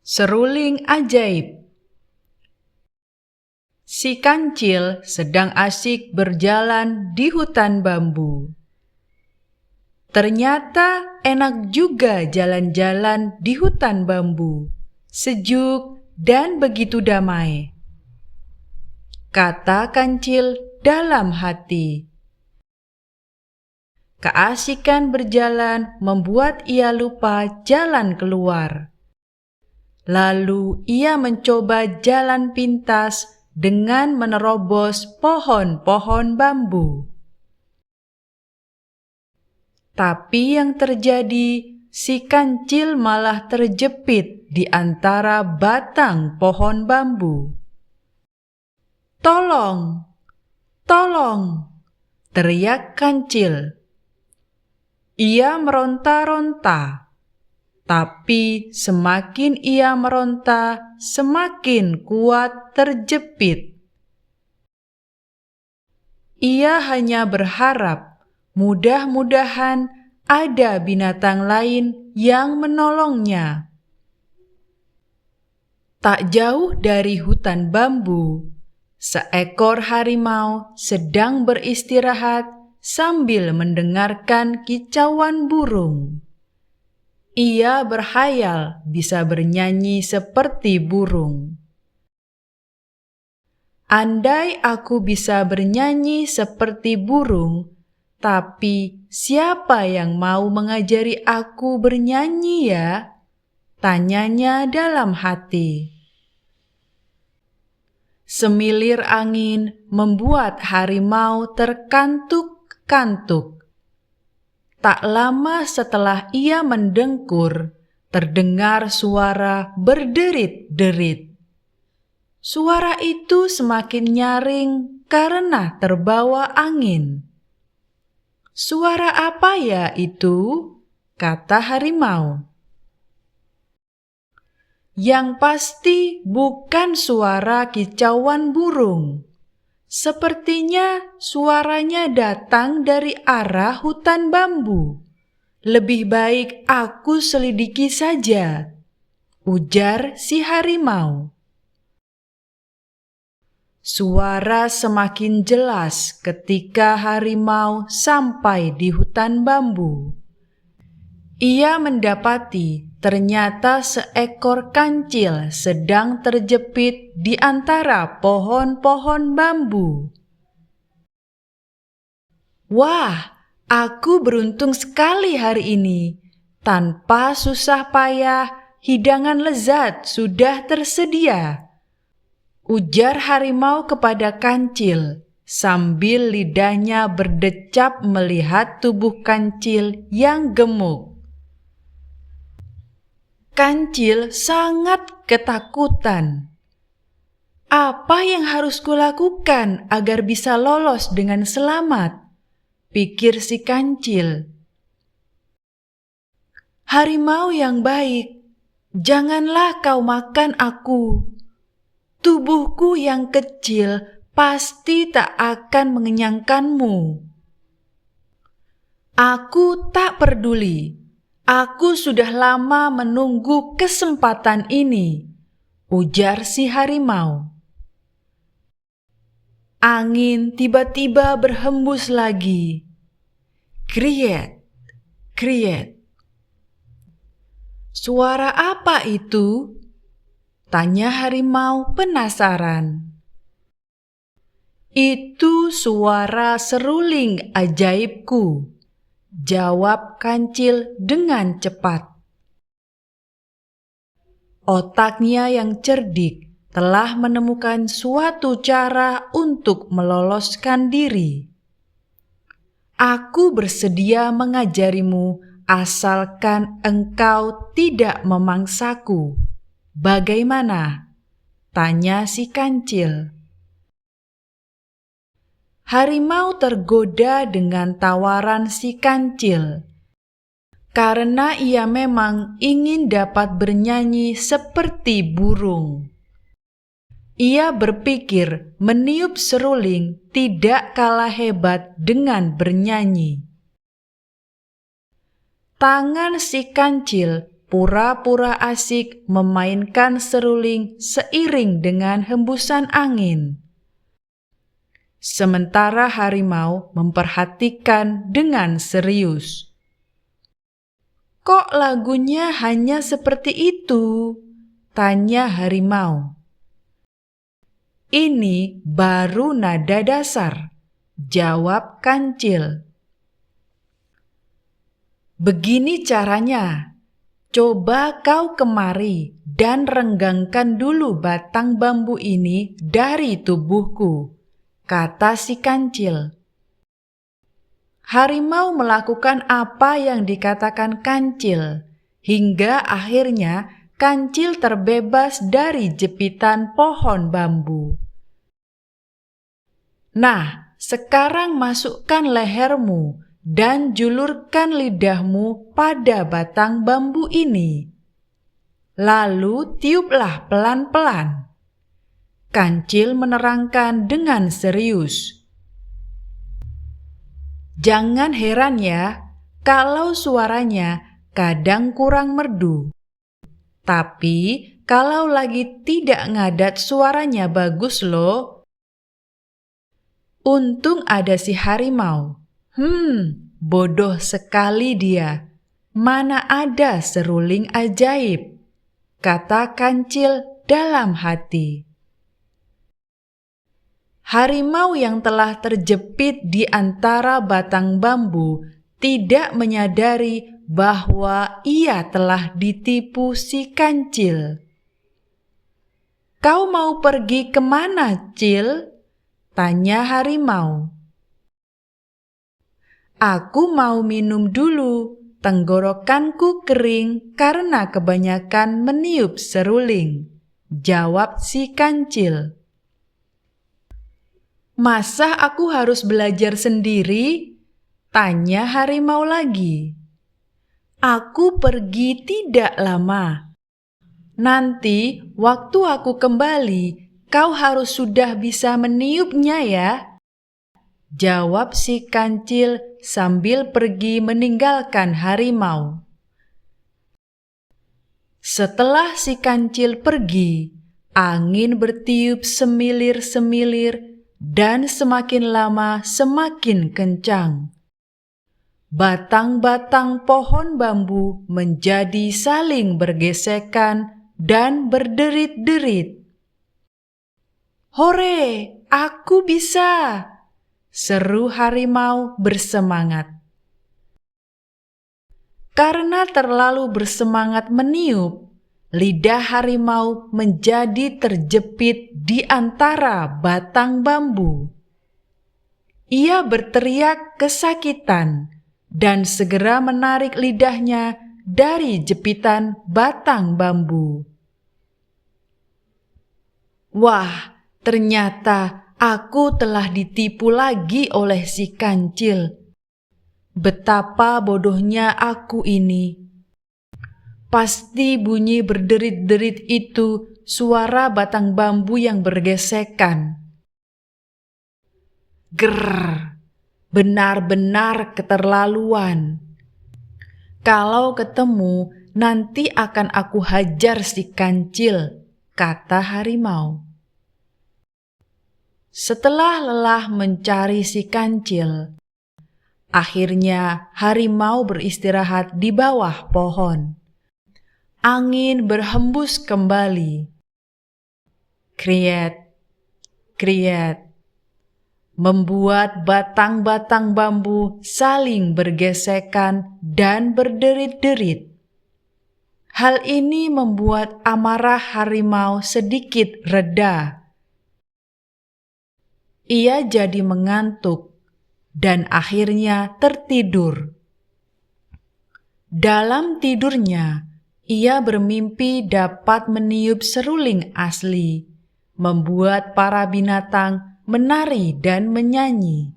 Seruling ajaib. Si kancil sedang asyik berjalan di hutan bambu. Ternyata enak juga jalan-jalan di hutan bambu, sejuk dan begitu damai. Kata kancil dalam hati. Keasikan berjalan membuat ia lupa jalan keluar. Lalu ia mencoba jalan pintas dengan menerobos pohon-pohon bambu. Tapi yang terjadi, si kancil malah terjepit di antara batang pohon bambu. "Tolong! Tolong!" teriak kancil. Ia meronta-ronta. Tapi semakin ia meronta, semakin kuat terjepit. Ia hanya berharap mudah-mudahan ada binatang lain yang menolongnya. Tak jauh dari hutan bambu, seekor harimau sedang beristirahat sambil mendengarkan kicauan burung. Ia berhayal bisa bernyanyi seperti burung. Andai aku bisa bernyanyi seperti burung, tapi siapa yang mau mengajari aku bernyanyi ya? Tanyanya dalam hati. Semilir angin membuat harimau terkantuk-kantuk. Tak lama setelah ia mendengkur, terdengar suara berderit-derit. Suara itu semakin nyaring karena terbawa angin. "Suara apa ya itu?" kata harimau. "Yang pasti bukan suara kicauan burung. Sepertinya suaranya datang dari arah hutan bambu. Lebih baik aku selidiki saja," ujar si harimau. Suara semakin jelas ketika harimau sampai di hutan bambu. Ia mendapati ternyata seekor kancil sedang terjepit di antara pohon-pohon bambu. "Wah, aku beruntung sekali hari ini. Tanpa susah payah, hidangan lezat sudah tersedia," ujar harimau kepada kancil sambil lidahnya berdecap melihat tubuh kancil yang gemuk. Kancil sangat ketakutan. "Apa yang harus kulakukan agar bisa lolos dengan selamat?" pikir si kancil. "Harimau yang baik, janganlah kau makan aku. Tubuhku yang kecil pasti tak akan mengenyangkanmu." "Aku tak peduli. Aku sudah lama menunggu kesempatan ini," ujar si harimau. Angin tiba-tiba berhembus lagi. Kriet, kriet. "Suara apa itu?" tanya harimau penasaran. "Itu suara seruling ajaibku," jawab kancil dengan cepat. Otaknya yang cerdik telah menemukan suatu cara untuk meloloskan diri. "Aku bersedia mengajarimu asalkan engkau tidak memangsaku. Bagaimana?" tanya si kancil. Harimau tergoda dengan tawaran si kancil, karena ia memang ingin dapat bernyanyi seperti burung. Ia berpikir meniup seruling tidak kalah hebat dengan bernyanyi. Tangan si kancil pura-pura asik memainkan seruling seiring dengan hembusan angin. Sementara harimau memperhatikan dengan serius. "Kok lagunya hanya seperti itu?" tanya harimau. "Ini baru nada dasar," jawab Kancil. "Begini caranya. Coba kau kemari dan renggangkan dulu batang bambu ini dari tubuhku," kata si Kancil. Harimau melakukan apa yang dikatakan Kancil, hingga akhirnya Kancil terbebas dari jepitan pohon bambu. "Nah, sekarang masukkan lehermu dan julurkan lidahmu pada batang bambu ini. Lalu tiuplah pelan-pelan," Kancil menerangkan dengan serius. "Jangan heran ya kalau suaranya kadang kurang merdu. Tapi kalau lagi tidak ngadat suaranya bagus loh." Untung ada si harimau. Bodoh sekali dia. Mana ada seruling ajaib, kata Kancil dalam hati. Harimau yang telah terjepit di antara batang bambu tidak menyadari bahwa ia telah ditipu si Kancil. "Kau mau pergi kemana, Cil?" tanya harimau. "Aku mau minum dulu, tenggorokanku kering karena kebanyakan meniup seruling," jawab si Kancil. "Masa aku harus belajar sendiri?" tanya harimau lagi. "Aku pergi tidak lama. Nanti waktu aku kembali, kau harus sudah bisa meniupnya ya," jawab si Kancil sambil pergi meninggalkan harimau. Setelah si Kancil pergi, angin bertiup semilir-semilir dan semakin lama semakin kencang. Batang-batang pohon bambu menjadi saling bergesekan dan berderit-derit. "Hore, aku bisa!" seru harimau bersemangat. Karena terlalu bersemangat meniup, lidah harimau menjadi terjepit di antara batang bambu. Ia berteriak kesakitan dan segera menarik lidahnya dari jepitan batang bambu. "Wah, ternyata aku telah ditipu lagi oleh si Kancil. Betapa bodohnya aku ini. Pasti bunyi berderit-derit itu suara batang bambu yang bergesekan. Grrr, benar-benar keterlaluan. Kalau ketemu, nanti akan aku hajar si Kancil," kata harimau. Setelah lelah mencari si Kancil, akhirnya harimau beristirahat di bawah pohon. Angin berhembus kembali. Kriet, kriet, membuat batang-batang bambu saling bergesekan dan berderit-derit. Hal ini membuat amarah harimau sedikit reda. Ia jadi mengantuk dan akhirnya tertidur. Dalam tidurnya, ia bermimpi dapat meniup seruling asli, membuat para binatang menari dan menyanyi.